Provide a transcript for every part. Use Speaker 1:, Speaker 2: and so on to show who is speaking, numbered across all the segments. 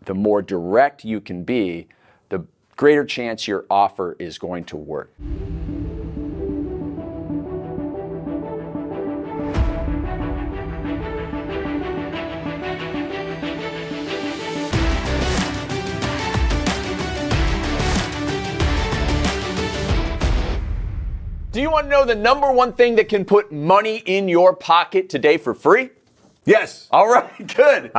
Speaker 1: the more direct you can be, the greater chance your offer is going to work. Do you want to know the number one thing that can put money in your pocket today for free?
Speaker 2: Yes.
Speaker 1: All right, good.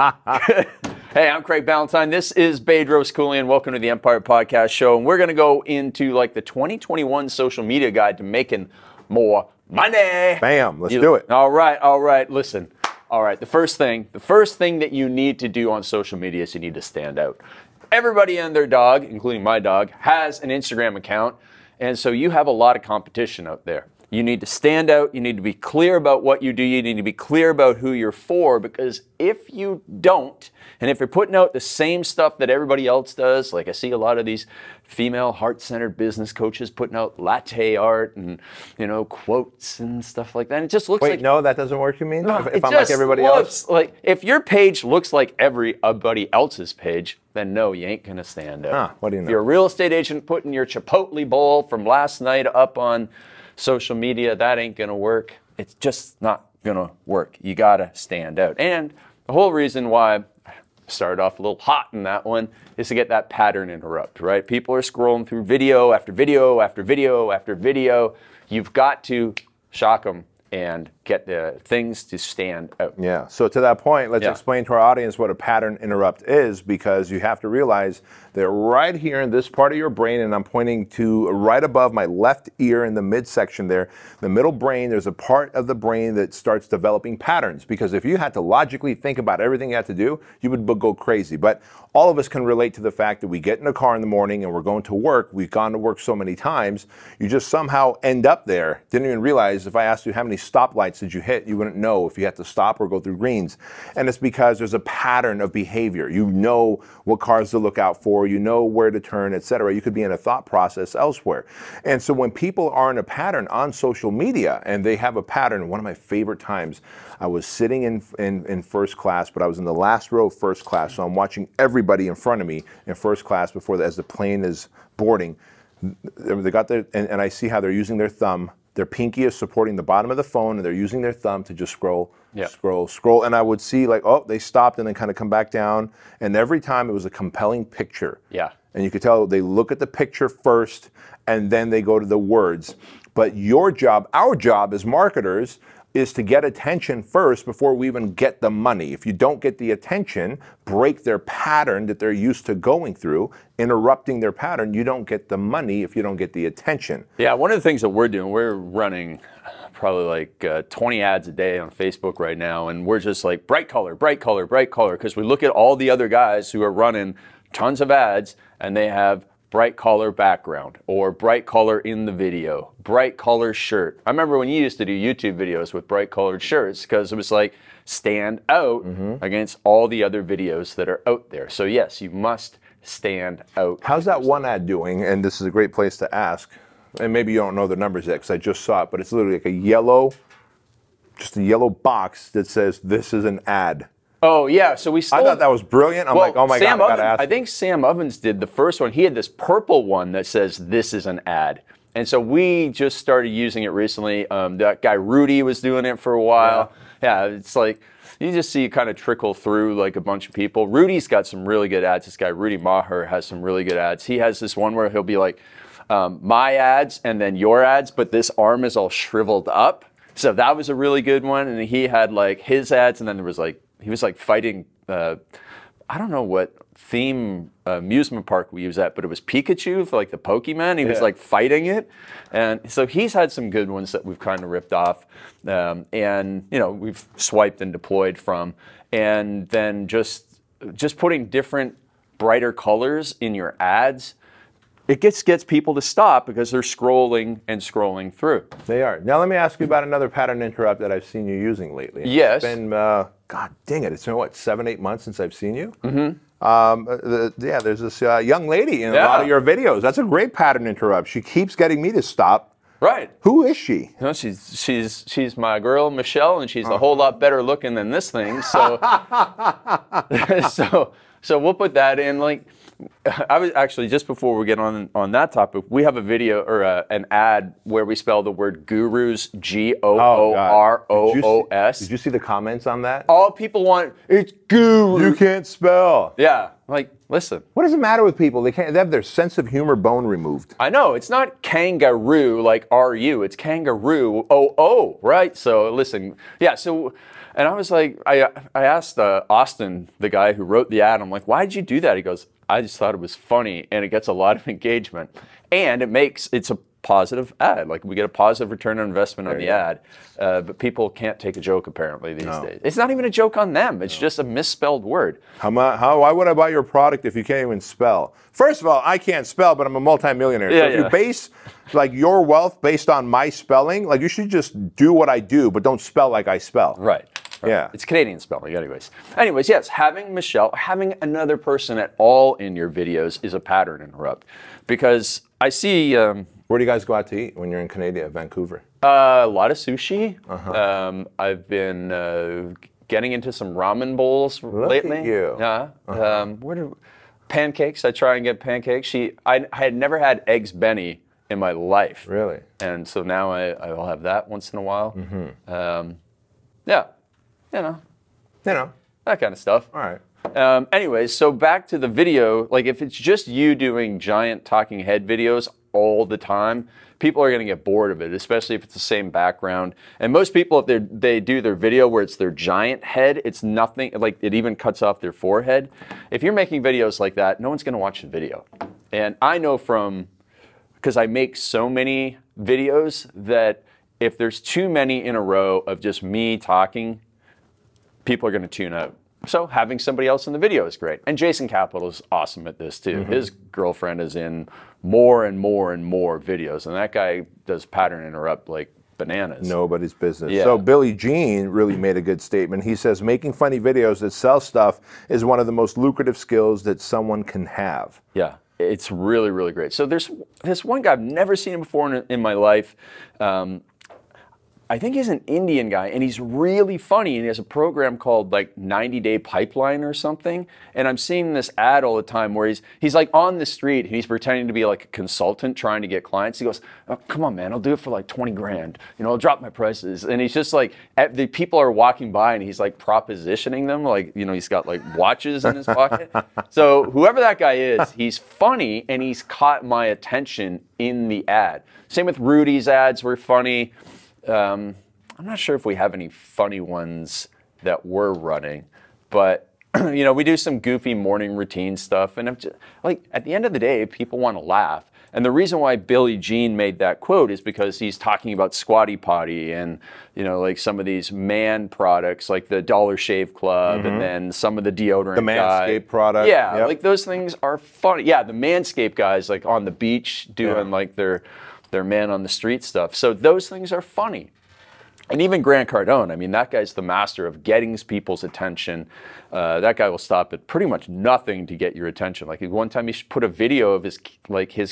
Speaker 1: Hey, I'm Craig Ballantyne. This is Bedros Koulian. Welcome to the Empire Podcast Show. And we're going to go into like the 2021 social media guide to making more money.
Speaker 2: Bam, let's do it.
Speaker 1: All right. Listen. All right, the first thing that you need to do on social media is you need to stand out. Everybody and their dog, including my dog, has an Instagram account. And so you have a lot of competition out there. You need to stand out. You need to be clear about what you do. You need to be clear about who you're for, because if you don't, and if you're putting out the same stuff that everybody else does, like I see a lot of these female heart-centered business coaches putting out latte art and, you know, quotes and stuff like that. It just looks like...
Speaker 2: Wait, no, that doesn't work, you mean?
Speaker 1: No,
Speaker 2: if I'm like everybody else?
Speaker 1: Like, if your page looks like everybody else's page, then no, you ain't going to stand out.
Speaker 2: Huh, what do you know?
Speaker 1: If you're a real estate agent putting your Chipotle bowl from last night up on social media, that ain't going to work. It's just not going to work. You got to stand out. And the whole reason why I started off a little hot in that one is to get that pattern interrupt, right? People are scrolling through video after video after video after video. You've got to shock them and get the things to stand out.
Speaker 2: Yeah, so to that point, let's explain to our audience what a pattern interrupt is, because you have to realize that right here in this part of your brain, and I'm pointing to right above my left ear in the midsection there, the middle brain, there's a part of the brain that starts developing patterns, because if you had to logically think about everything you had to do, you would go crazy. But all of us can relate to the fact that we get in a car in the morning and we're going to work. We've gone to work so many times, you just somehow end up there. Didn't even realize, if I asked you how many stoplights did you hit, you wouldn't know if you had to stop or go through greens. And it's because there's a pattern of behavior. You know what cars to look out for, you know where to turn, etc. You could be in a thought process elsewhere. And so when people are in a pattern on social media, and they have a pattern, one of my favorite times, I was sitting in first class, but I was in the last row of first class, so I'm watching everybody in front of me in first class as the plane is boarding. They got their, and I see how they're using their thumb. Their pinky is supporting the bottom of the phone, and they're using their thumb to just scroll. And I would see like, oh, they stopped and then kind of come back down. And every time it was a compelling picture.
Speaker 1: Yeah.
Speaker 2: And you could tell they look at the picture first, and then they go to the words. But your job, our job as marketers, is to get attention first before we even get the money. If you don't get the attention, break their pattern that they're used to going through, interrupting their pattern, you don't get the money if you don't get the attention.
Speaker 1: Yeah, one of the things that we're doing, we're running probably like 20 ads a day on Facebook right now, and we're just like bright color, bright color, bright color, because we look at all the other guys who are running tons of ads, and they have bright color background, or bright color in the video, bright color shirt. I remember when you used to do YouTube videos with bright colored shirts, because it was like stand out against all the other videos that are out there. So yes, you must stand out.
Speaker 2: How's that one ad doing? And this is a great place to ask. And maybe you don't know the numbers yet, because I just saw it, but it's literally like just a yellow box that says, "This is an ad."
Speaker 1: Oh, yeah, so we stole...
Speaker 2: I thought that was brilliant. I'm like, oh my God, I gotta ask.
Speaker 1: I think Sam Ovens did the first one. He had this purple one that says, "This is an ad." And so we just started using it recently. That guy Rudy was doing it for a while. Yeah, it's like, you just see it kind of trickle through like a bunch of people. Rudy's got some really good ads. This guy, Rudy Maher, has some really good ads. He has this one where he'll be like, my ads and then your ads, but this arm is all shriveled up. So that was a really good one. And he had like his ads, and then there was like, he was like fighting, I don't know what theme amusement park we use at, but it was Pikachu for like the Pokemon. He was like fighting it. And so he's had some good ones that we've kind of ripped off. And, you know, we've swiped and deployed from. And then just putting different brighter colors in your ads, it gets people to stop because they're scrolling and scrolling through.
Speaker 2: They are. Now let me ask you about another pattern interrupt that I've seen you using lately.
Speaker 1: Yes.
Speaker 2: It's been, God dang it, it's been what, 7-8 months since I've seen you? Yeah, there's this young lady in a lot of your videos. That's a great pattern interrupt. She keeps getting me to stop.
Speaker 1: Right.
Speaker 2: Who is she?
Speaker 1: You know, she's my girl, Michelle, and she's a whole lot better looking than this thing. So, So we'll put that in. Like, I was actually, just before we get on that topic, we have a video or an ad where we spell the word gurus, Gooroos.
Speaker 2: Did you see the comments on that?
Speaker 1: All people want, it's guru.
Speaker 2: You can't spell.
Speaker 1: Yeah, like, listen.
Speaker 2: What does it matter with people? They have their sense of humor bone removed.
Speaker 1: I know, it's not kangaroo like R-U, it's kangaroo, O-O, right? So listen, yeah, so, and I was like, I asked Austin, the guy who wrote the ad, I'm like, why did you do that? He goes, I just thought it was funny, and it gets a lot of engagement, and it's a positive ad. Like, we get a positive return on investment on the ad, but people can't take a joke apparently these days. It's not even a joke on them. It's just a misspelled word.
Speaker 2: Why would I buy your product if you can't even spell? First of all, I can't spell, but I'm a multimillionaire. So if you base like your wealth based on my spelling, like you should just do what I do, but don't spell like I spell.
Speaker 1: Right. Yeah. It's Canadian spelling anyways. Anyways, yes, having another person at all in your videos is a pattern interrupt. Because I see...
Speaker 2: where do you guys go out to eat when you're in Canada, Vancouver?
Speaker 1: A lot of sushi. I've been getting into some ramen bowls lately.
Speaker 2: At you.
Speaker 1: Yeah. Pancakes. I try and get pancakes. I had never had eggs Benny in my life.
Speaker 2: Really?
Speaker 1: And so now I'll have that once in a while. Yeah. You know, that kind of stuff.
Speaker 2: All right.
Speaker 1: Anyways, so back to the video, like if it's just you doing giant talking head videos all the time, people are going to get bored of it, especially if it's the same background. And most people, if they do their video where it's their giant head, it's nothing, like it even cuts off their forehead. If you're making videos like that, no one's going to watch the video. And I know because I make so many videos that if there's too many in a row of just me talking, people are going to tune out. So having somebody else in the video is great. And Jason Capital is awesome at this too. His girlfriend is in more and more and more videos. And that guy does pattern interrupt like bananas.
Speaker 2: Nobody's business.
Speaker 1: Yeah.
Speaker 2: So Billy Jean really made a good statement. He says, making funny videos that sell stuff is one of the most lucrative skills that someone can have.
Speaker 1: Yeah. It's really, really great. So there's this one guy, I've never seen him before in my life. I think he's an Indian guy, and he's really funny, and he has a program called like 90-Day Pipeline or something. And I'm seeing this ad all the time where he's like on the street, and he's pretending to be like a consultant trying to get clients. He goes, oh, come on, man, I'll do it for like 20 grand. You know, I'll drop my prices. And he's just like, the people are walking by, and he's like propositioning them. Like, you know, he's got like watches in his pocket. So whoever that guy is, he's funny, and he's caught my attention in the ad. Same with Rudy's ads were funny. I'm not sure if we have any funny ones that we're running, but you know, we do some goofy morning routine stuff, and like at the end of the day, people want to laugh. And the reason why Billy Jean made that quote is because he's talking about Squatty Potty and, you know, like some of these man products, like the Dollar Shave Club, and then some of the deodorant,
Speaker 2: the Manscaped product.
Speaker 1: Yeah, like those things are funny. Yeah, the Manscaped guys, like on the beach doing like their man on the street stuff. So those things are funny. And even Grant Cardone, I mean, that guy's the master of getting people's attention. That guy will stop at pretty much nothing to get your attention. Like one time he put a video of his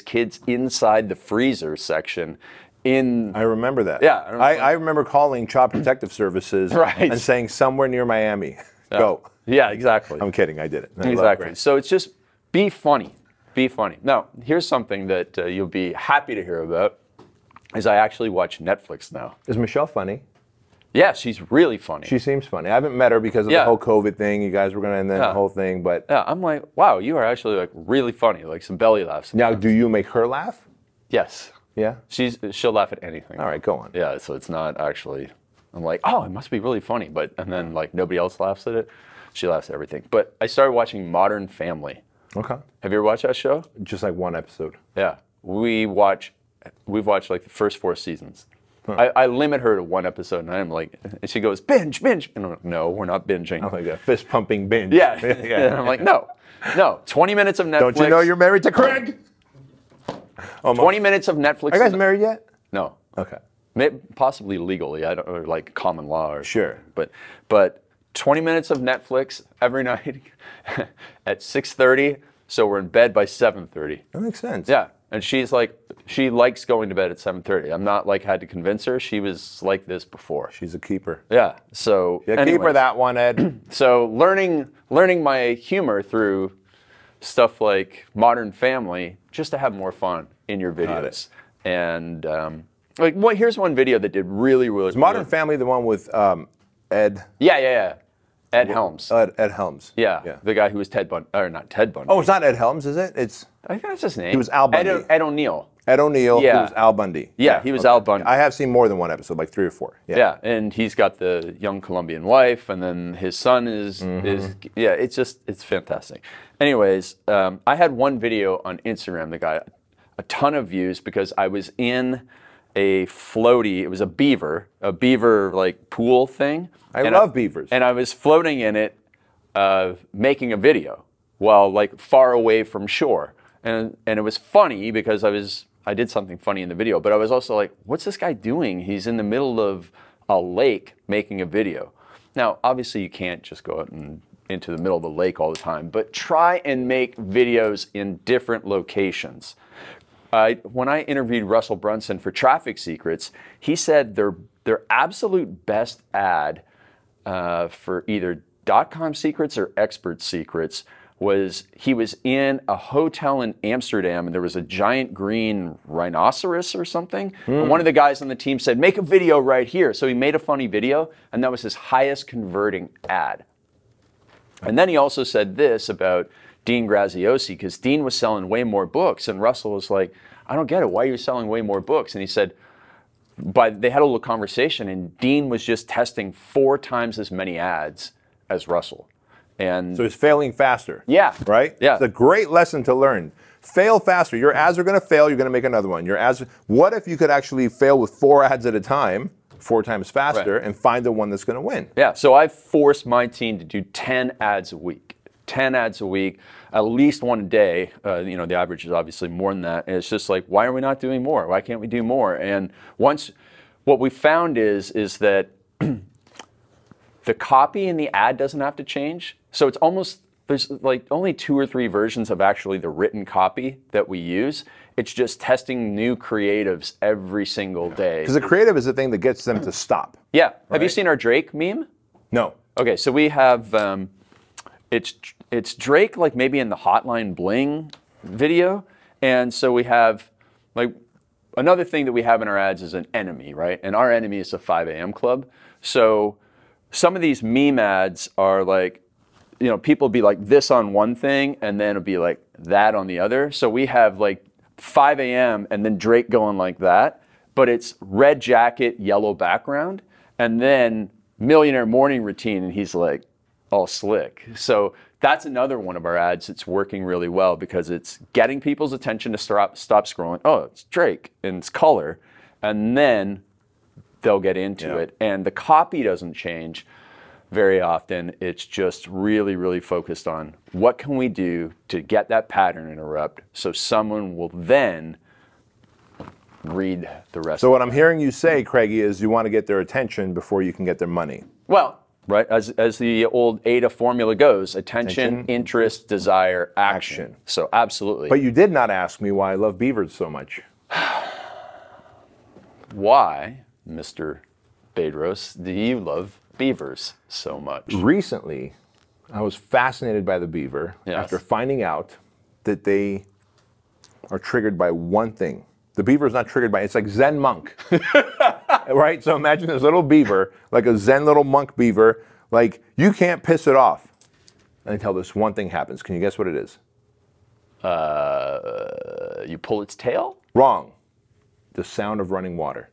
Speaker 1: kids inside the freezer section I remember that.
Speaker 2: Yeah. I remember calling Child Protective Services and saying somewhere near Miami. Go.
Speaker 1: Yeah, exactly.
Speaker 2: I'm kidding. I did it.
Speaker 1: Exactly. So it's just be funny. Be funny. Now, here's something that you'll be happy to hear about, is I actually watch Netflix now.
Speaker 2: Is Michelle funny?
Speaker 1: Yeah, she's really funny.
Speaker 2: She seems funny. I haven't met her because of the whole COVID thing. You guys were going to end the whole thing, but...
Speaker 1: Yeah, I'm like, wow, you are actually like really funny, like some belly laughs.
Speaker 2: Now, do you make her laugh?
Speaker 1: Yes.
Speaker 2: Yeah?
Speaker 1: She'll laugh at anything.
Speaker 2: All right, go on.
Speaker 1: Yeah, so it's not actually... I'm like, oh, it must be really funny, and then like nobody else laughs at it. She laughs at everything. But I started watching Modern Family.
Speaker 2: Okay.
Speaker 1: Have you ever watched that show?
Speaker 2: Just like one episode.
Speaker 1: Yeah. We've watched like the first 4 seasons. I limit her to 1 episode, and I'm like, and she goes, binge. And I'm like, no, we're not binging.
Speaker 2: Oh my God, fist pumping binge.
Speaker 1: Yeah. And I'm like, no, 20 minutes of Netflix.
Speaker 2: Don't you know you're married to Craig?
Speaker 1: 20 minutes of Netflix.
Speaker 2: Are you guys married yet?
Speaker 1: No.
Speaker 2: Okay.
Speaker 1: Possibly legally, or like common law. Or
Speaker 2: sure.
Speaker 1: But 20 minutes of Netflix every night at 6:30, so we're in bed by 7:30.
Speaker 2: That makes sense.
Speaker 1: Yeah. And she's like, she likes going to bed at 7:30. I'm not like had to convince her. She was like this before.
Speaker 2: She's a keeper.
Speaker 1: Yeah. So
Speaker 2: keeper that one, Ed.
Speaker 1: So learning my humor through stuff like Modern Family, just to have more fun in your videos. And here's one video that did really, really.
Speaker 2: Is Modern Family the one with Ed?
Speaker 1: Yeah. Ed Helms.
Speaker 2: Ed Helms.
Speaker 1: Yeah, the guy who was Ted Bundy, or not Ted Bundy.
Speaker 2: Oh, it's not Ed Helms, is it?
Speaker 1: I think that's his name.
Speaker 2: He was Al Bundy.
Speaker 1: Ed O'Neill.
Speaker 2: Ed O'Neill,
Speaker 1: Yeah.
Speaker 2: who was Al Bundy.
Speaker 1: Yeah, he was Al Bundy.
Speaker 2: I have seen more than one episode, like 3 or 4.
Speaker 1: Yeah, and he's got the young Colombian wife, and then his son is it's fantastic. Anyways, I had one video on Instagram that got a ton of views because I was in a floaty. It was a beaver like pool thing.
Speaker 2: I love beavers.
Speaker 1: And I was floating in it, making a video while like far away from shore. And it was funny because I did something funny in the video, but I was also like, what's this guy doing? He's in the middle of a lake making a video. Now, obviously you can't just go out and into the middle of the lake all the time, but try and make videos in different locations. When I interviewed Russell Brunson for Traffic Secrets, he said their absolute best ad for either .com secrets or expert secrets was he was in a hotel in Amsterdam and there was a giant green rhinoceros or something. And one of the guys on the team said, make a video right here. So he made a funny video and that was his highest converting ad. And then he also said this about Dean Graziosi, because Dean was selling way more books and Russell was like, I don't get it. Why are you selling way more books? And he said, they had a little conversation and Dean was just testing 4 times as many ads as Russell. And
Speaker 2: so he's failing faster.
Speaker 1: Yeah.
Speaker 2: Right?
Speaker 1: Yeah.
Speaker 2: It's a great lesson to learn. Fail faster. Your ads are going to fail. You're going to make another one. What if you could actually fail with 4 ads at a time, 4 times faster, and find the one that's going to win?
Speaker 1: Yeah. So I forced my team to do 10 ads a week. 10 ads a week, at least one a day. The average is obviously more than that. And it's just like, why are we not doing more? Why can't we do more? And what we found is that the copy in the ad doesn't have to change. So it's almost, there's like only 2 or 3 versions of actually the written copy that we use. It's just testing new creatives every single day.
Speaker 2: Because the creative is the thing that gets them to stop.
Speaker 1: Yeah.
Speaker 2: Right?
Speaker 1: Have you seen our Drake meme?
Speaker 2: No.
Speaker 1: Okay, so we have, it's Drake like maybe in the Hotline Bling video. And so we have like, another thing that we have in our ads is an enemy, right? And our enemy is a 5 a.m. club. So some of these meme ads are like, people be like this on one thing and then it'll be like that on the other. So we have like 5 a.m. and then Drake going like that, but it's red jacket, yellow background, and then millionaire morning routine and he's like all slick. So that's another one of our ads that's working really well because it's getting people's attention to stop scrolling. Oh, it's Drake and it's color. And then they'll get into it. And the copy doesn't change very often. It's just really, really focused on what can we do to get that pattern interrupt so someone will then read the rest.
Speaker 2: So what I'm hearing you say, Craigie, is you want to get their attention before you can get their money.
Speaker 1: Well, right, as the old ADA formula goes, attention, interest, desire, action. So absolutely.
Speaker 2: But you did not ask me why I love beavers so much. Why,
Speaker 1: Mr. Bedros, do you love beavers so much?
Speaker 2: Recently, I was fascinated by the beaver after finding out that they are triggered by one thing. The beaver is not triggered by, it's like Zen monk. Right? So imagine this little beaver, like a Zen little monk beaver, like you can't piss it off until this one thing happens. Can you guess what it is?
Speaker 1: You pull its tail?
Speaker 2: Wrong. The sound of running water.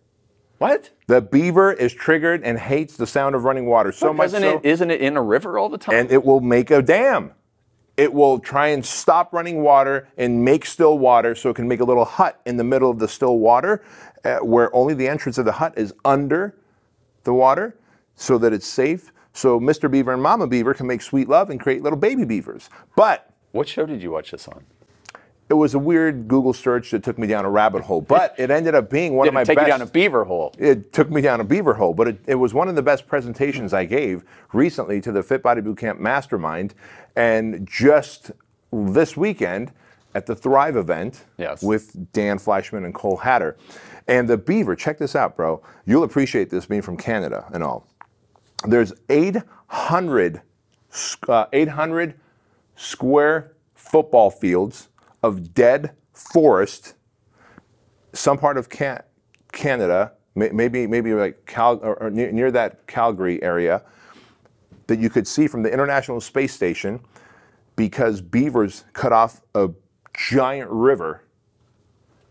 Speaker 1: What?
Speaker 2: The beaver is triggered and hates the sound of running water so much so.
Speaker 1: Isn't it in a river all the time?
Speaker 2: And it will make a dam. It will try and stop running water and make still water so it can make a little hut in the middle of the still water where only the entrance of the hut is under the water so that it's safe. So Mr. Beaver and Mama Beaver can make sweet love and create little baby beavers. But
Speaker 1: what show did you watch this on?
Speaker 2: It was a weird Google search that took me down a rabbit hole, but it ended up being one of my best.
Speaker 1: Did it take you down a beaver hole?
Speaker 2: It took me down a beaver hole, but it was one of the best presentations I gave recently to the Fit Body Bootcamp Mastermind. And just this weekend, at the Thrive event
Speaker 1: Yes.
Speaker 2: with Dan Fleischman and Cole Hatter. And the beaver, check this out, bro. You'll appreciate this being from Canada and all. There's 800 square football fields of dead forest, some part of Canada, maybe like or near that Calgary area, that you could see from the International Space Station, because beavers cut off a giant river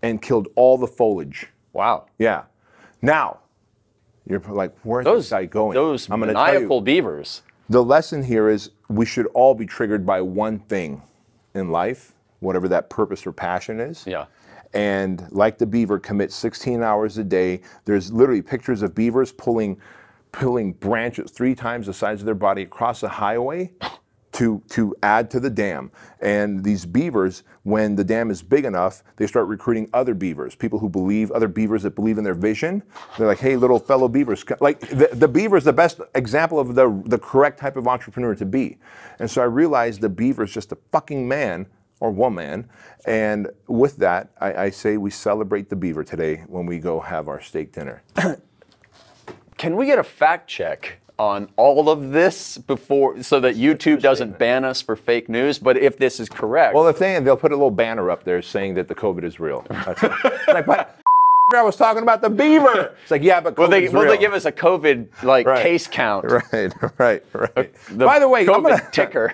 Speaker 2: and killed all the foliage.
Speaker 1: Wow.
Speaker 2: Yeah. Now, you're like, where's this guy going?
Speaker 1: Those
Speaker 2: I'm gonna
Speaker 1: maniacal beavers.
Speaker 2: The lesson here is we should all be triggered by one thing in life, whatever that purpose or passion is.
Speaker 1: Yeah.
Speaker 2: And like the beaver, commit 16 hours a day. There's literally pictures of beavers pulling branches 3 times the size of their body across a highway to add to the dam. And these beavers, when the dam is big enough, they start recruiting other beavers, other beavers that believe in their vision. They're like, hey, little fellow beavers. Like the beaver is the best example of the correct type of entrepreneur to be. And so I realized the beaver is just a fucking man or woman. And with that, I say we celebrate the beaver today when we go have our steak dinner.
Speaker 1: Can we get a fact check on all of this before, so that YouTube doesn't ban us for fake news? But if this is correct,
Speaker 2: well, they'll put a little banner up there saying that the COVID is real. That's it. Like, but I was talking about the beaver. It's like, yeah, but COVID
Speaker 1: will they give us a COVID case count?
Speaker 2: Right. By the way,
Speaker 1: COVID ticker.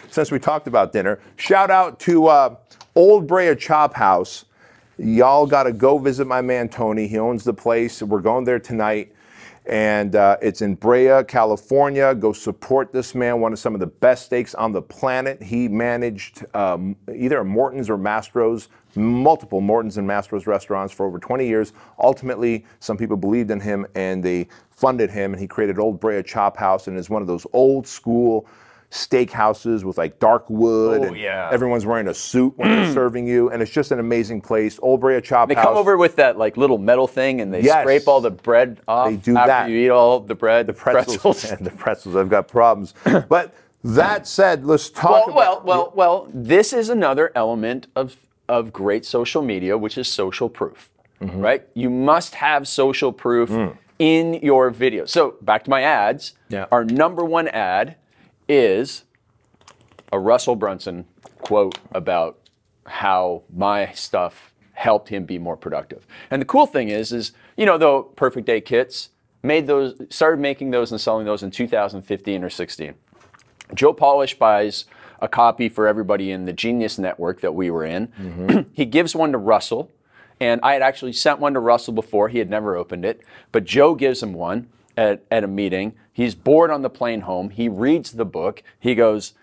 Speaker 2: Since we talked about dinner, shout out to Old Brea Chop House. Y'all got to go visit my man Tony. He owns the place. We're going there tonight. And it's in Brea, California. Go support this man, one of some of the best steaks on the planet. He managed either Morton's or Mastro's, multiple Morton's and Mastro's restaurants for over 20 years. Ultimately, some people believed in him and they funded him, and he created Old Brea Chop House, and is one of those old school steakhouses with like dark wood, and everyone's wearing a suit when they're serving you, and it's just an amazing place. Old Brea Chop House.
Speaker 1: They come over with that like little metal thing, and they scrape all the bread off.
Speaker 2: They do
Speaker 1: after
Speaker 2: that.
Speaker 1: You eat all the bread,
Speaker 2: the pretzels. And the pretzels, I've got problems. But that said, let's talk about...
Speaker 1: Well, this is another element of great social media, which is social proof, right? You must have social proof in your video. So back to my ads.
Speaker 2: Yeah.
Speaker 1: Our number one ad is a Russell Brunson quote about how my stuff helped him be more productive. And the cool thing is the Perfect Day kits, started making those and selling those in 2015 or 16. Joe Polish buys a copy for everybody in the Genius Network that we were in. He gives one to Russell, and I had actually sent one to Russell before. He had never opened it, but Joe gives him one at a meeting. He's bored on the plane home. He reads the book. He goes,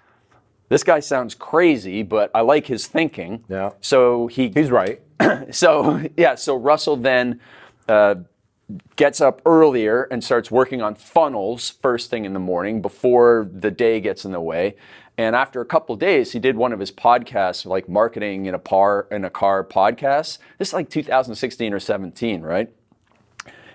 Speaker 1: this guy sounds crazy, but I like his thinking.
Speaker 2: Yeah.
Speaker 1: So
Speaker 2: he's right.
Speaker 1: So Russell then gets up earlier and starts working on funnels first thing in the morning before the day gets in the way. And after a couple of days, he did one of his podcasts, like marketing in a car podcast. This is like 2016 or 17, right?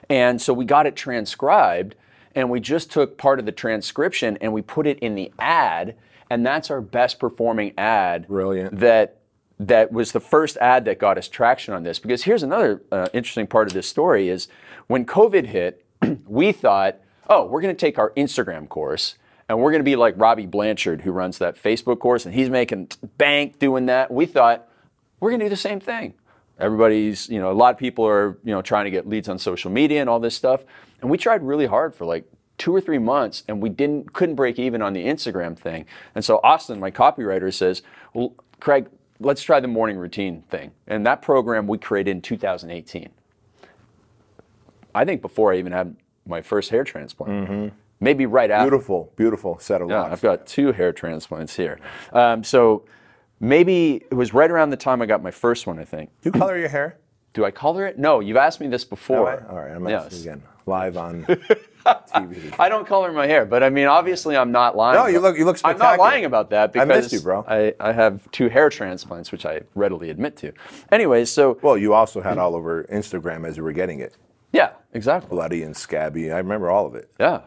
Speaker 1: And so we got it transcribed, and we just took part of the transcription and we put it in the ad, and that's our best performing ad.
Speaker 2: Brilliant.
Speaker 1: That was the first ad that got us traction on this. Because here's another interesting part of this story is when COVID hit, we thought, oh, we're going to take our Instagram course and we're going to be like Robbie Blanchard, who runs that Facebook course, and he's making bank doing that. We thought we're going to do the same thing. Everybody's, a lot of people are, trying to get leads on social media and all this stuff. And we tried really hard for like 2 or 3 months, and we couldn't break even on the Instagram thing. And so Austin, my copywriter, says, well, Craig, let's try the morning routine thing. And that program we created in 2018. I think before I even had my first hair transplant. Maybe right after.
Speaker 2: Beautiful set of locks.
Speaker 1: I've got 2 hair transplants here. So maybe it was right around the time I got my first one, I think.
Speaker 2: Do you color your hair?
Speaker 1: Do I color it? No, you've asked me this before.
Speaker 2: All right, I'm going to ask you again. Live on TV.
Speaker 1: I don't color my hair, but I mean, obviously I'm not lying.
Speaker 2: No, you look spectacular.
Speaker 1: I'm not lying about that because
Speaker 2: I missed you, bro.
Speaker 1: I have 2 hair transplants, which I readily admit to. Anyways, so...
Speaker 2: Well, you also had all over Instagram as you were getting it.
Speaker 1: Yeah, exactly.
Speaker 2: Bloody and scabby. I remember all of it.
Speaker 1: Yeah.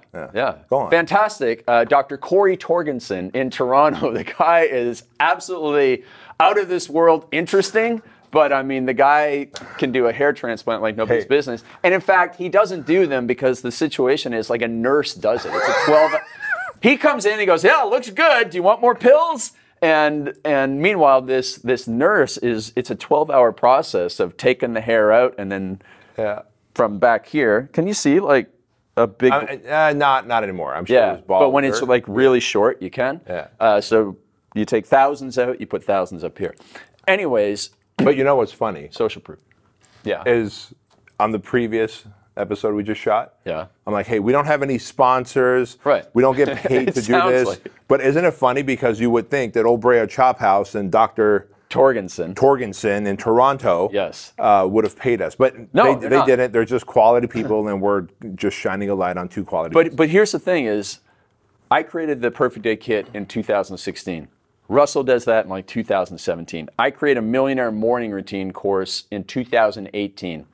Speaker 2: Go on.
Speaker 1: Fantastic. Dr. Corey Torgensen in Toronto. The guy is absolutely out of this world interesting, but I mean, the guy can do a hair transplant like nobody's business. And in fact, he doesn't do them because the situation is like a nurse does it. It's a 12. He comes in, he goes, yeah, looks good. Do you want more pills? And meanwhile, this nurse it's a 12-hour process of taking the hair out and then from back here. Can you see like a big?
Speaker 2: Not anymore. I'm sure it was bald.
Speaker 1: But when it's like really short, you can.
Speaker 2: Yeah.
Speaker 1: So you take thousands out, you put thousands up here. Anyways.
Speaker 2: But you know what's funny?
Speaker 1: Social proof. Yeah.
Speaker 2: Is on the previous episode we just shot.
Speaker 1: Yeah.
Speaker 2: I'm like, hey, we don't have any sponsors.
Speaker 1: Right.
Speaker 2: We don't get paid to do this.
Speaker 1: Like.
Speaker 2: But isn't it funny because you would think that Old Brea Chop House and Dr. Torgensen in Toronto would have paid us. But
Speaker 1: no,
Speaker 2: they didn't. They're just quality people, and we're just shining a light on two quality people.
Speaker 1: But here's the thing is, I created the Perfect Day Kit in 2016. Russell does that in like 2017. I created a Millionaire Morning Routine course in 2018.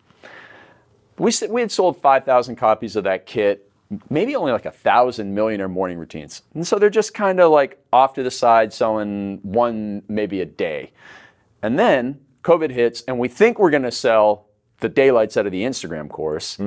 Speaker 1: We had sold 5,000 copies of that kit, maybe only like 1,000 Millionaire Morning Routines. And so they're just kind of like off to the side selling one maybe a day. And then COVID hits and we think we're going to sell the daylights out of the Instagram course.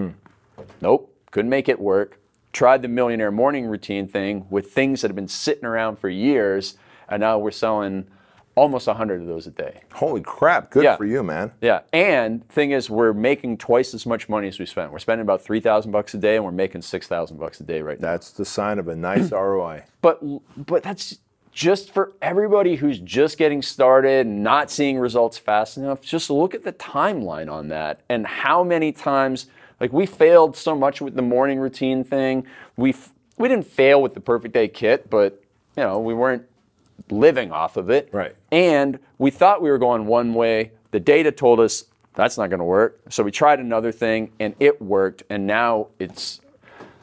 Speaker 1: Nope, couldn't make it work. Tried the Millionaire Morning Routine thing with things that have been sitting around for years. And now we're selling almost 100 of those a day.
Speaker 2: Holy crap, good for you, man.
Speaker 1: Yeah, and thing is, we're making twice as much money as we spent. We're spending about $3,000 a day, and we're making $6,000 a day right now.
Speaker 2: That's the sign of a nice ROI.
Speaker 1: But that's just for everybody who's just getting started and not seeing results fast enough. Just look at the timeline on that and how many times, like we failed so much with the morning routine thing. We didn't fail with the Perfect Day Kit, but you know, we weren't living off of it.
Speaker 2: Right.
Speaker 1: And we thought we were going one way. The data told us that's not going to work. So we tried another thing and it worked. And now it's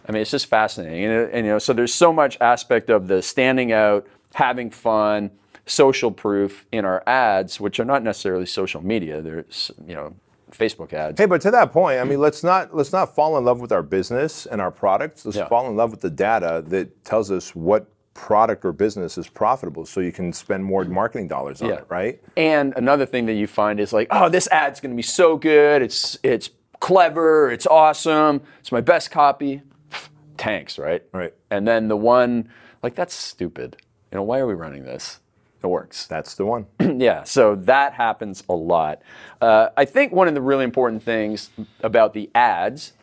Speaker 1: just fascinating. And you know, so there's so much aspect of the standing out, having fun, social proof in our ads, which are not necessarily social media. There's, you know, Facebook ads.
Speaker 2: Hey, but to that point, I mean, let's not fall in love with our business and our products. Let's fall in love with the data that tells us what product or business is profitable so you can spend more marketing dollars on it, right?
Speaker 1: And another thing that you find is like, oh, this ad's going to be so good. It's clever. It's awesome. It's my best copy. Tanks, right?
Speaker 2: Right.
Speaker 1: And then the one, like, that's stupid. You know, why are we running this? It works.
Speaker 2: That's the one.
Speaker 1: Yeah, so that happens a lot. I think one of the really important things about the ads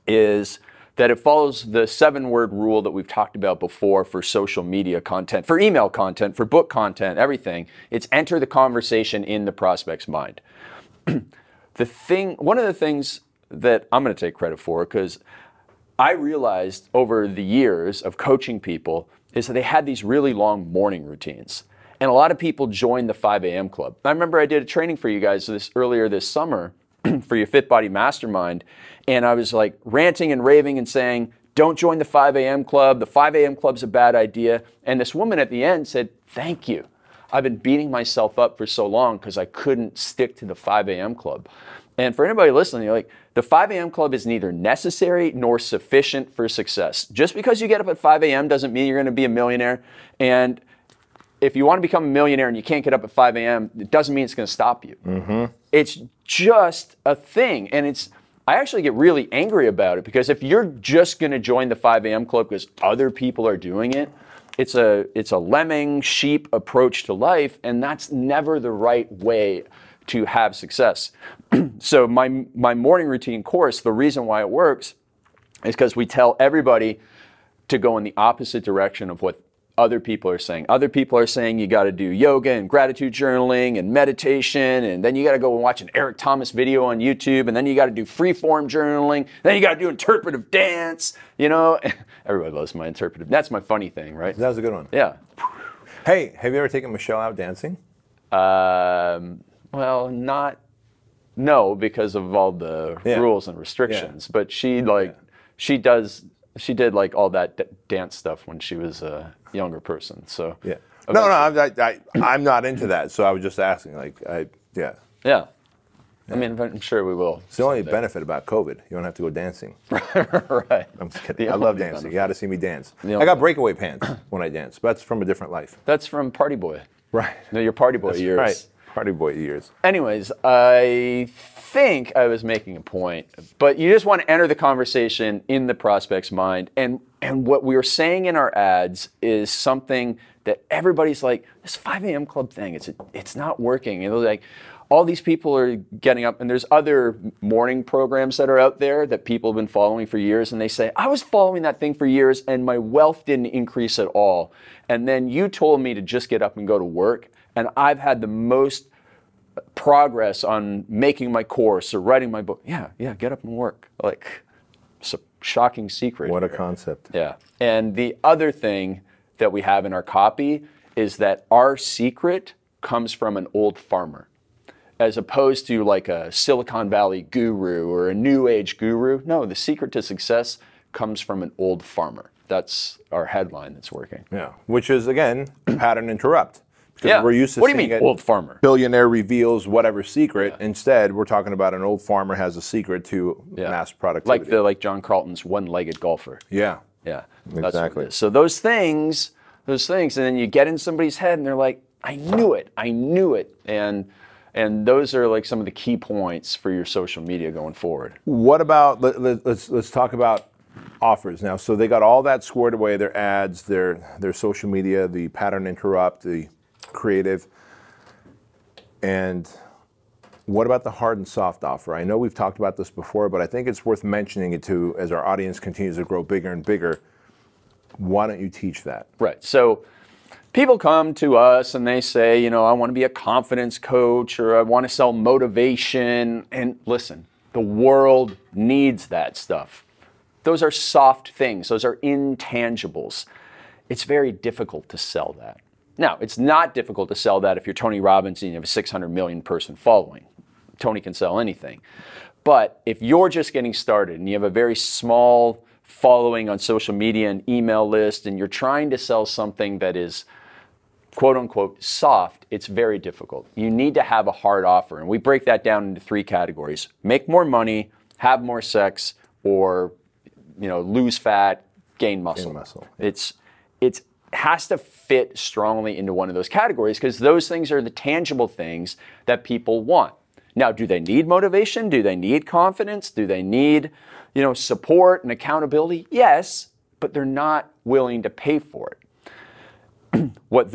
Speaker 1: is that it follows the 7-word rule that we've talked about before for social media content, for email content, for book content, everything. It's enter the conversation in the prospect's mind. One of the things that I'm going to take credit for, because I realized over the years of coaching people, is that they had these really long morning routines. And a lot of people joined the 5 a.m. club. I remember I did a training for you guys earlier this summer for your Fit Body Mastermind. And I was like ranting and raving and saying, don't join the 5 a.m. club. The 5 a.m. club's a bad idea. And this woman at the end said, thank you. I've been beating myself up for so long because I couldn't stick to the 5 a.m. club. And for anybody listening, you're like, the 5 a.m. club is neither necessary nor sufficient for success. Just because you get up at 5 a.m. doesn't mean you're going to be a millionaire. And if you want to become a millionaire and you can't get up at 5 a.m., it doesn't mean it's going to stop you. Mm-hmm. It's just a thing. And I actually get really angry about it because if you're just going to join the 5 a.m. club because other people are doing it, it's a lemming sheep approach to life, and that's never the right way to have success. So my morning routine course, the reason why it works is because we tell everybody to go in the opposite direction of what other people are saying. Other people are saying you got to do yoga and gratitude journaling and meditation, and then you got to go and watch an Eric Thomas video on YouTube, and then you got to do freeform journaling, then you got to do interpretive dance, you know. Everybody loves my interpretive. That's my funny thing, right?
Speaker 2: That was a good one.
Speaker 1: Yeah.
Speaker 2: Hey, have you ever taken Michelle out dancing?
Speaker 1: Well, no, because of all the rules and restrictions, but she did like all that dance stuff when she was a younger person. So
Speaker 2: yeah, no, I'm not into that. So I was just asking, like, yeah.
Speaker 1: I mean, I'm sure we will.
Speaker 2: It's the only benefit about COVID. You don't have to go dancing.
Speaker 1: Right.
Speaker 2: I'm just kidding. I love dancing. You got to see me dance.
Speaker 1: The
Speaker 2: I got breakaway pants when I dance, but that's from a different life.
Speaker 1: That's from Party Boy.
Speaker 2: Right.
Speaker 1: No, your Party Boy years.
Speaker 2: Right. Party Boy years.
Speaker 1: Anyways, I think I was making a point, but you just want to enter the conversation in the prospect's mind. And what we were saying in our ads is something that everybody's like, this 5 a.m. club thing, it's not working. And they're like, all these people are getting up, and there's other morning programs that are out there that people have been following for years, and they say, I was following that thing for years, and my wealth didn't increase at all. And then you told me to just get up and go to work, and I've had the most progress on making my course or writing my book. Yeah, get up and work. Like, it's a shocking secret.
Speaker 2: What a concept.
Speaker 1: Yeah. And the other thing that we have in our copy is that our secret comes from an old farmer, as opposed to like a Silicon Valley guru or a new age guru. No, the secret to success comes from an old farmer. That's our headline that's working.
Speaker 2: Yeah, which is, again, pattern interrupt. Because we're used to
Speaker 1: what do you mean, old farmer?
Speaker 2: Billionaire reveals whatever secret. Yeah. Instead, we're talking about an old farmer has a secret to mass productivity.
Speaker 1: Like John Carlton's one-legged golfer.
Speaker 2: Yeah.
Speaker 1: Yeah.
Speaker 2: Exactly.
Speaker 1: That's what it is. So those things, and then you get in somebody's head and they're like, I knew it. And those are like some of the key points for your social media going forward.
Speaker 2: What about, let's talk about offers now. So they got all that squared away, their ads, their social media, the pattern interrupt, the creative. And what about the hard and soft offer? I know we've talked about this before, but I think it's worth mentioning it too as our audience continues to grow bigger and bigger. Why don't you teach that?
Speaker 1: Right. So people come to us and they say, I want to be a confidence coach or I want to sell motivation. And listen, the world needs that stuff. Those are soft things. Those are intangibles. It's very difficult to sell that. Now, it's not difficult to sell that if you're Tony Robbins and you have a 600 million person following. Tony can sell anything. But if you're just getting started and you have a very small following on social media and email list and you're trying to sell something that is quote unquote soft, it's very difficult. You need to have a hard offer. And we break that down into 3 categories. Make more money, have more sex, or lose fat, gain muscle. It has to fit strongly into one of those categories because those things are the tangible things that people want. Now, do they need motivation? Do they need confidence? Do they need, support and accountability? Yes, but they're not willing to pay for it. What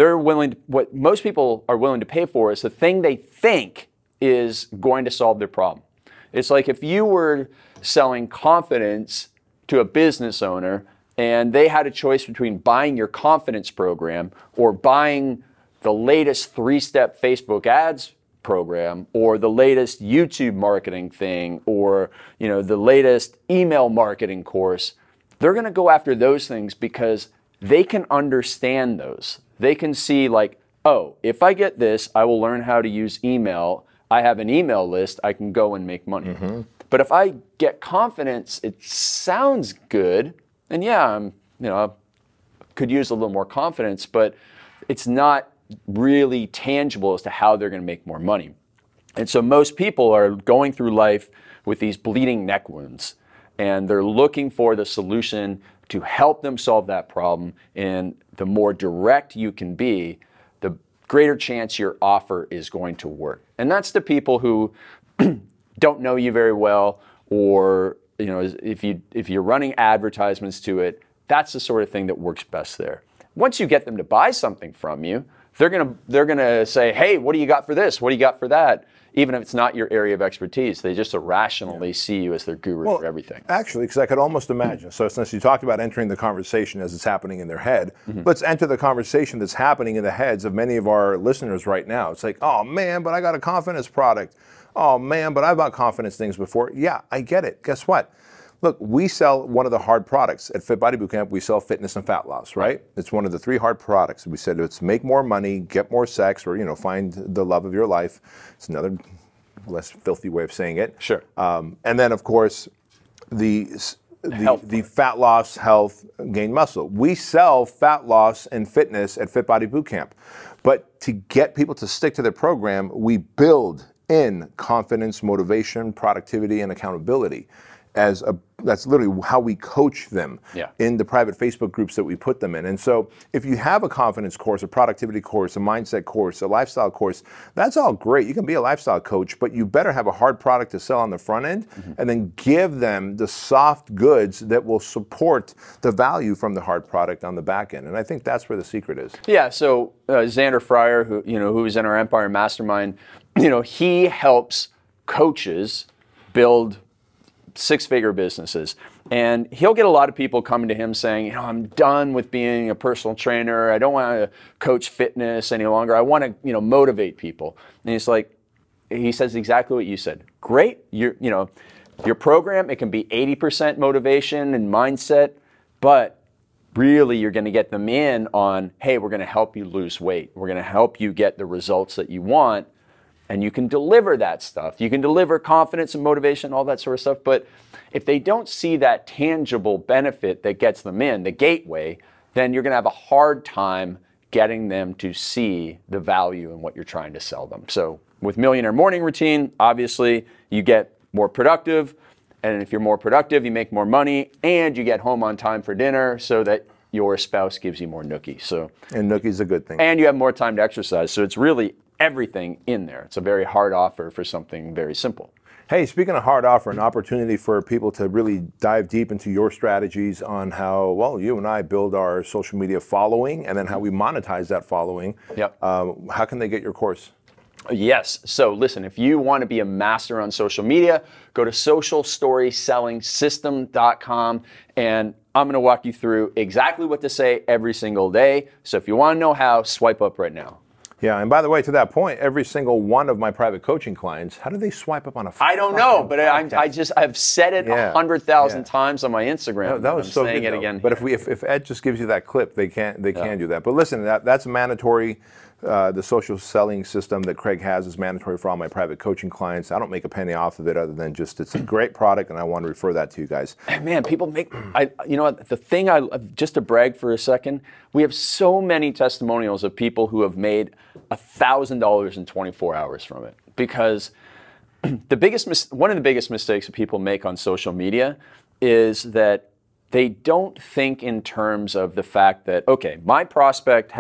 Speaker 1: most people are willing to pay for is the thing they think is going to solve their problem. It's like if you were selling confidence to a business owner and they had a choice between buying your confidence program or buying the latest 3-step Facebook ads program or the latest YouTube marketing thing or the latest email marketing course, they're going to go after those things because they can understand those. They can see like, oh, if I get this, I will learn how to use email. I have an email list. I can go and make money. Mm-hmm. But if I get confidence, it sounds good. And I could use a little more confidence, but it's not really tangible as to how they're going to make more money. And so most people are going through life with these bleeding neck wounds, and they're looking for the solution to help them solve that problem. And the more direct you can be, the greater chance your offer is going to work. And that's the people who don't know you very well, or if you're running advertisements to it, that's the sort of thing that works best there. Once you get them to buy something from you, they're gonna say, hey, what do you got for this? What do you got for that? Even if it's not your area of expertise, they just irrationally see you as their guru for everything.
Speaker 2: Actually, because I could almost imagine. So since you talked about entering the conversation as it's happening in their head, let's enter the conversation that's happening in the heads of many of our listeners right now. It's like, oh man, but I got a confidence product. Oh man, but I've bought confidence things before. Yeah, I get it. Guess what? Look, we sell one of the hard products. At Fit Body Bootcamp, we sell fitness and fat loss, right? It's one of the 3 hard products. We said it's make more money, get more sex, or find the love of your life. It's another less filthy way of saying it.
Speaker 1: Sure.
Speaker 2: And then, of course, the fat loss, health, gain muscle. We sell fat loss and fitness at Fit Body Bootcamp. But to get people to stick to the program, we build in confidence, motivation, productivity, and accountability. That's literally how we coach them in the private Facebook groups that we put them in. And so if you have a confidence course, a productivity course, a mindset course, a lifestyle course, that's all great. You can be a lifestyle coach, but you better have a hard product to sell on the front end and then give them the soft goods that will support the value from the hard product on the back end. And I think that's where the secret is.
Speaker 1: Yeah, so Xander Fryer, who was in our Empire Mastermind, he helps coaches build six-figure businesses. And he'll get a lot of people coming to him saying, I'm done with being a personal trainer. I don't want to coach fitness any longer. I want to, motivate people. And he says exactly what you said. Great. Your program, it can be 80% motivation and mindset, but really you're going to get them in on, hey, we're going to help you lose weight. We're going to help you get the results that you want. And you can deliver that stuff. You can deliver confidence and motivation, all that sort of stuff. But if they don't see that tangible benefit that gets them in, the gateway, then you're going to have a hard time getting them to see the value in what you're trying to sell them. So with Millionaire Morning Routine, obviously, you get more productive. And if you're more productive, you make more money. And you get home on time for dinner so that your spouse gives you more nookie.
Speaker 2: And nookie's a good thing.
Speaker 1: And you have more time to exercise. So it's really everything in there. It's a very hard offer for something very simple.
Speaker 2: Hey, speaking of hard offer, an opportunity for people to really dive deep into your strategies on how, well, you and I build our social media following and then how we monetize that following.
Speaker 1: Yep.
Speaker 2: How can they get your course?
Speaker 1: Yes. So listen, if you want to be a master on social media, go to socialstorysellingsystem.com and I'm going to walk you through exactly what to say every single day. So if you want to know how, swipe up right now.
Speaker 2: Yeah, and by the way, to that point, every single one of my private coaching clients, how do they swipe up on a
Speaker 1: I don't know, but I've said it 100,000 times on my Instagram.
Speaker 2: That was
Speaker 1: I'm
Speaker 2: so
Speaker 1: saying
Speaker 2: good,
Speaker 1: it again.
Speaker 2: But if Ed just gives you that clip, they can do that. But listen, that's mandatory. The social selling system that Craig has is mandatory for all my private coaching clients. I don't make a penny off of it other than just it's a great product, and I want to refer that to you guys.
Speaker 1: And man, people make, the thing just to brag for a second, we have so many testimonials of people who have made $1,000 in 24 hours from it. Because one of the biggest mistakes that people make on social media is that they don't think in terms of the fact that, okay, my prospect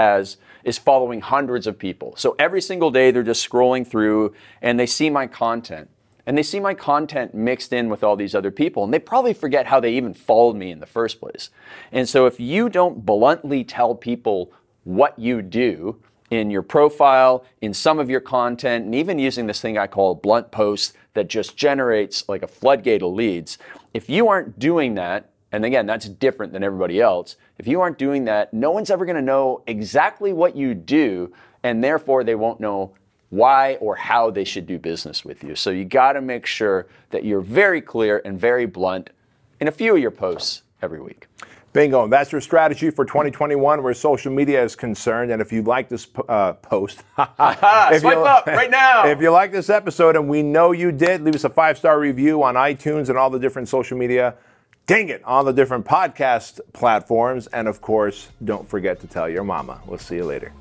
Speaker 1: is following hundreds of people. So every single day they're just scrolling through and they see my content. And they see my content mixed in with all these other people. And they probably forget how they even followed me in the first place. And so if you don't bluntly tell people what you do in your profile, in some of your content, and even using this thing I call a blunt post that just generates like a floodgate of leads, if you aren't doing that, and again, that's different than everybody else. If you aren't doing that, no one's ever going to know exactly what you do, and therefore they won't know why or how they should do business with you. So you got to make sure that you're very clear and very blunt in a few of your posts every week.
Speaker 2: Bingo. That's your strategy for 2021 where social media is concerned. And if you like this post,
Speaker 1: swipe up right now.
Speaker 2: If you like this episode, and we know you did, leave us a 5-star review on iTunes and all the different social media. Dang it, on the different podcast platforms. And of course, don't forget to tell your mama. We'll see you later.